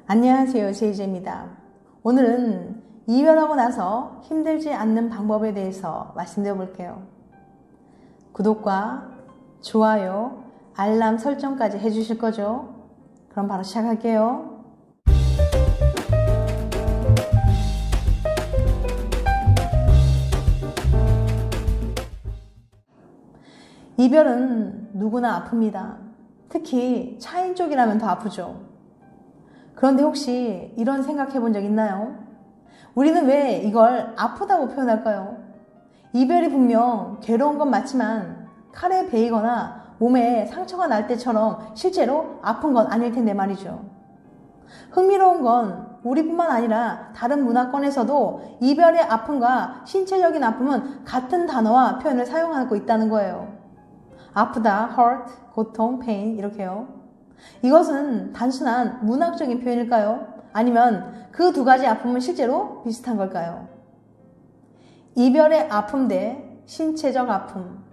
안녕하세요, 제이제입니다. 오늘은 이별하고 나서 힘들지 않는 방법에 대해서 말씀드려 볼게요. 구독과 좋아요, 알람 설정까지 해주실 거죠? 그럼 바로 시작할게요. 이별은 누구나 아픕니다. 특히 차인 쪽이라면 더 아프죠. 그런데 혹시 이런 생각해 본 적 있나요? 우리는 왜 이걸 아프다고 표현할까요? 이별이 분명 괴로운 건 맞지만 칼에 베이거나 몸에 상처가 날 때처럼 실제로 아픈 건 아닐 텐데 말이죠. 흥미로운 건 우리뿐만 아니라 다른 문화권에서도 이별의 아픔과 신체적인 아픔은 같은 단어와 표현을 사용하고 있다는 거예요. 아프다, hurt, 고통, pain 이렇게요. 이것은 단순한 문학적인 표현일까요? 아니면 그 두 가지 아픔은 실제로 비슷한 걸까요? 이별의 아픔 대 신체적 아픔.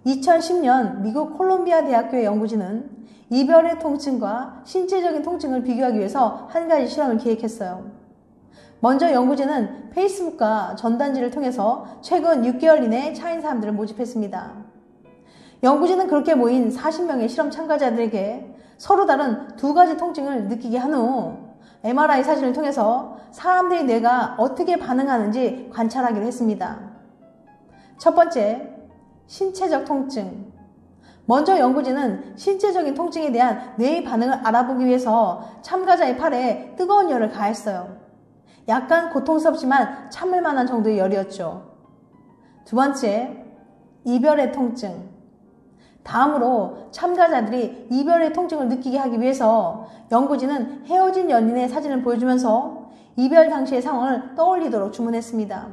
2010년 미국 콜롬비아 대학교의 연구진은 이별의 통증과 신체적인 통증을 비교하기 위해서 한 가지 실험을 기획했어요. 먼저 연구진은 페이스북과 전단지를 통해서 최근 6개월 이내 차인 사람들을 모집했습니다. 연구진은 그렇게 모인 40명의 실험 참가자들에게 서로 다른 두 가지 통증을 느끼게 한 후 MRI 사진을 통해서 사람들의 뇌가 어떻게 반응하는지 관찰하기로 했습니다. 첫 번째, 신체적 통증. 먼저 연구진은 신체적인 통증에 대한 뇌의 반응을 알아보기 위해서 참가자의 팔에 뜨거운 열을 가했어요. 약간 고통스럽지만 참을 만한 정도의 열이었죠. 두 번째, 이별의 통증. 다음으로 참가자들이 이별의 통증을 느끼게 하기 위해서 연구진은 헤어진 연인의 사진을 보여주면서 이별 당시의 상황을 떠올리도록 주문했습니다.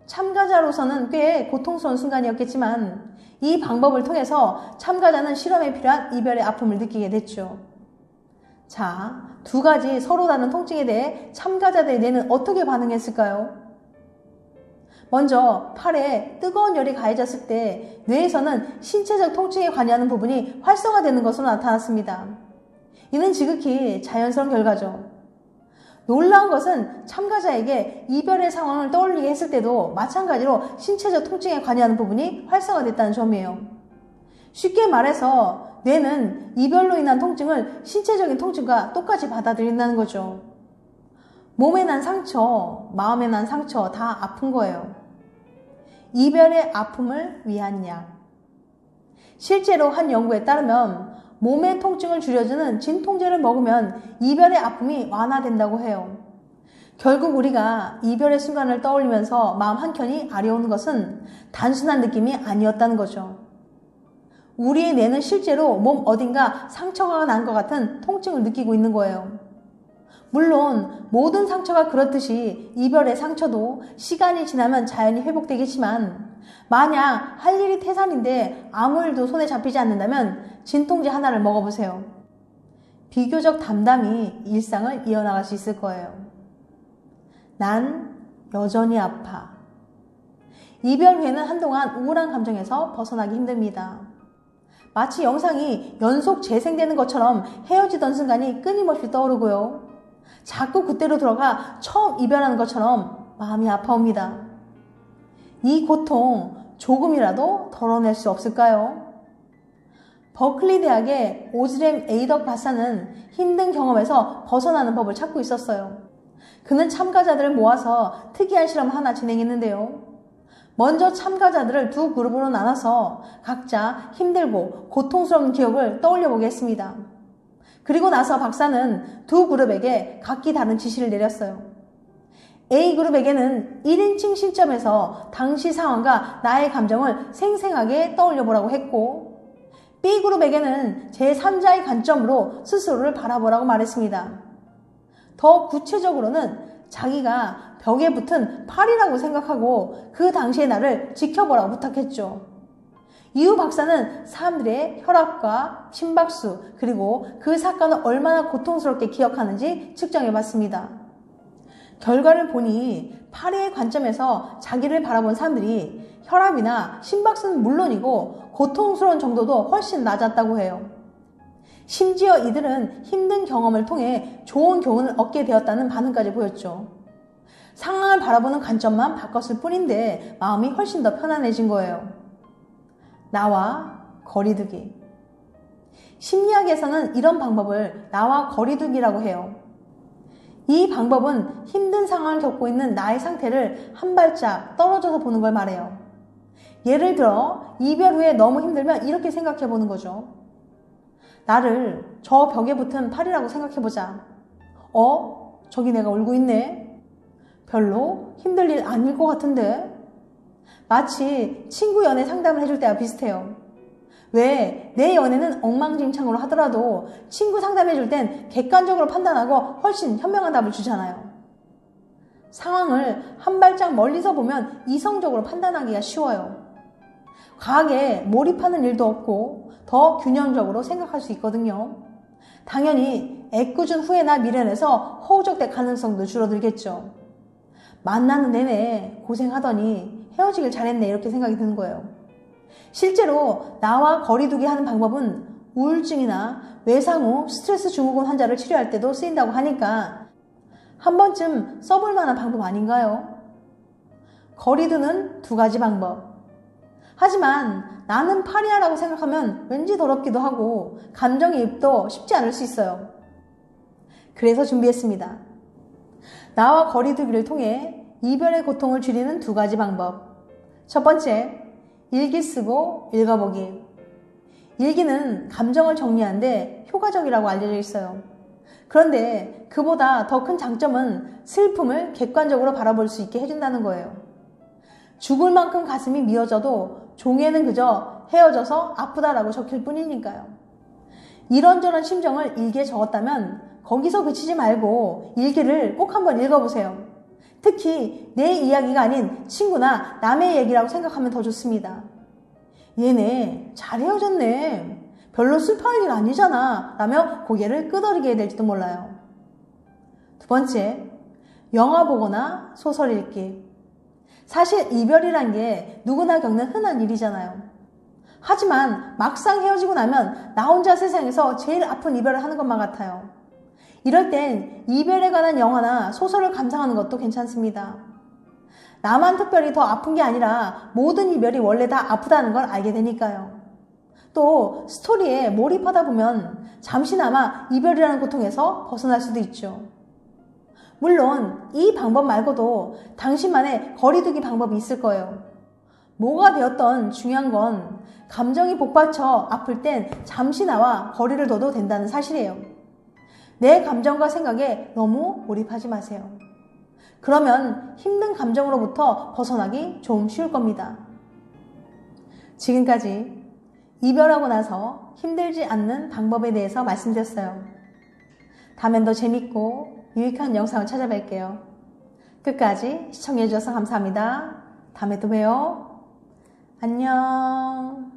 참가자로서는 꽤 고통스러운 순간이었겠지만 이 방법을 통해서 참가자는 실험에 필요한 이별의 아픔을 느끼게 됐죠. 자, 두 가지 서로 다른 통증에 대해 참가자들의 뇌는 어떻게 반응했을까요? 먼저 팔에 뜨거운 열이 가해졌을 때 뇌에서는 신체적 통증에 관여하는 부분이 활성화되는 것으로 나타났습니다. 이는 지극히 자연스러운 결과죠. 놀라운 것은 참가자에게 이별의 상황을 떠올리게 했을 때도 마찬가지로 신체적 통증에 관여하는 부분이 활성화됐다는 점이에요. 쉽게 말해서 뇌는 이별로 인한 통증을 신체적인 통증과 똑같이 받아들인다는 거죠. 몸에 난 상처, 마음에 난 상처 다 아픈 거예요. 이별의 아픔을 위한 약. 실제로 한 연구에 따르면 몸의 통증을 줄여주는 진통제를 먹으면 이별의 아픔이 완화된다고 해요. 결국 우리가 이별의 순간을 떠올리면서 마음 한켠이 아려오는 것은 단순한 느낌이 아니었다는 거죠. 우리의 뇌는 실제로 몸 어딘가 상처가 난 것 같은 통증을 느끼고 있는 거예요. 물론 모든 상처가 그렇듯이 이별의 상처도 시간이 지나면 자연히 회복되겠지만 만약 할 일이 태산인데 아무 일도 손에 잡히지 않는다면 진통제 하나를 먹어보세요. 비교적 담담히 일상을 이어나갈 수 있을 거예요. 난 여전히 아파. 이별 후에는 한동안 우울한 감정에서 벗어나기 힘듭니다. 마치 영상이 연속 재생되는 것처럼 헤어지던 순간이 끊임없이 떠오르고요. 자꾸 그때로 들어가 처음 이별하는 것처럼 마음이 아파옵니다. 이 고통 조금이라도 덜어낼 수 없을까요? 버클리 대학의 오즈렘 에이덕 박사는 힘든 경험에서 벗어나는 법을 찾고 있었어요. 그는 참가자들을 모아서 특이한 실험 하나 진행했는데요. 먼저 참가자들을 두 그룹으로 나눠서 각자 힘들고 고통스러운 기억을 떠올려 보게 했습니다. 그리고 나서 박사는 두 그룹에게 각기 다른 지시를 내렸어요. A그룹에게는 1인칭 시점에서 당시 상황과 나의 감정을 생생하게 떠올려 보라고 했고 B그룹에게는 제3자의 관점으로 스스로를 바라보라고 말했습니다. 더 구체적으로는 자기가 벽에 붙은 팔이라고 생각하고 그 당시의 나를 지켜보라고 부탁했죠. 이후 박사는 사람들의 혈압과 심박수 그리고 그 사건을 얼마나 고통스럽게 기억하는지 측정해봤습니다. 결과를 보니 팔의 관점에서 자기를 바라본 사람들이 혈압이나 심박수는 물론이고 고통스러운 정도도 훨씬 낮았다고 해요. 심지어 이들은 힘든 경험을 통해 좋은 교훈을 얻게 되었다는 반응까지 보였죠. 상황을 바라보는 관점만 바꿨을 뿐인데 마음이 훨씬 더 편안해진 거예요. 나와 거리두기. 심리학에서는 이런 방법을 나와 거리두기라고 해요. 이 방법은 힘든 상황을 겪고 있는 나의 상태를 한 발짝 떨어져서 보는 걸 말해요. 예를 들어 이별 후에 너무 힘들면 이렇게 생각해 보는 거죠. 나를 저 벽에 붙은 팔이라고 생각해 보자. 저기 내가 울고 있네. 별로 힘들 일 아닐 것 같은데. 마치 친구 연애 상담을 해줄 때와 비슷해요. 왜 내 연애는 엉망진창으로 하더라도 친구 상담해줄 땐 객관적으로 판단하고 훨씬 현명한 답을 주잖아요. 상황을 한 발짝 멀리서 보면 이성적으로 판단하기가 쉬워요. 과하게 몰입하는 일도 없고 더 균형적으로 생각할 수 있거든요. 당연히 애꿎은 후회나 미련에서 허우적대 가능성도 줄어들겠죠. 만나는 내내 고생하더니 헤어지길 잘했네 이렇게 생각이 드는 거예요. 실제로 나와 거리두기 하는 방법은 우울증이나 외상 후 스트레스 증후군 환자를 치료할 때도 쓰인다고 하니까 한 번쯤 써볼 만한 방법 아닌가요? 거리두는 두 가지 방법. 하지만 나는 파리아라고 생각하면 왠지 더럽기도 하고 감정이입도 쉽지 않을 수 있어요. 그래서 준비했습니다. 나와 거리두기를 통해 이별의 고통을 줄이는 두 가지 방법. 첫 번째, 일기 쓰고 읽어보기. 일기는 감정을 정리하는데 효과적이라고 알려져 있어요. 그런데 그보다 더 큰 장점은 슬픔을 객관적으로 바라볼 수 있게 해준다는 거예요. 죽을 만큼 가슴이 미어져도 종이에는 그저 헤어져서 아프다라고 적힐 뿐이니까요. 이런저런 심정을 일기에 적었다면 거기서 그치지 말고 일기를 꼭 한번 읽어보세요. 특히 내 이야기가 아닌 친구나 남의 얘기라고 생각하면 더 좋습니다. 얘네 잘 헤어졌네. 별로 슬퍼할 일 아니잖아 라며 고개를 끄덕이게 될지도 몰라요. 두 번째, 영화 보거나 소설 읽기. 사실 이별이란 게 누구나 겪는 흔한 일이잖아요. 하지만 막상 헤어지고 나면 나 혼자 세상에서 제일 아픈 이별을 하는 것만 같아요. 이럴 땐 이별에 관한 영화나 소설을 감상하는 것도 괜찮습니다. 나만 특별히 더 아픈 게 아니라 모든 이별이 원래 다 아프다는 걸 알게 되니까요. 또 스토리에 몰입하다 보면 잠시나마 이별이라는 고통에서 벗어날 수도 있죠. 물론 이 방법 말고도 당신만의 거리두기 방법이 있을 거예요. 뭐가 되었던 중요한 건 감정이 복받쳐 아플 땐 잠시 나와 거리를 둬도 된다는 사실이에요. 내 감정과 생각에 너무 몰입하지 마세요. 그러면 힘든 감정으로부터 벗어나기 좀 쉬울 겁니다. 지금까지 이별하고 나서 힘들지 않는 방법에 대해서 말씀드렸어요. 다음엔 더 재밌고 유익한 영상을 찾아뵐게요. 끝까지 시청해주셔서 감사합니다. 다음에 또 봬요. 안녕.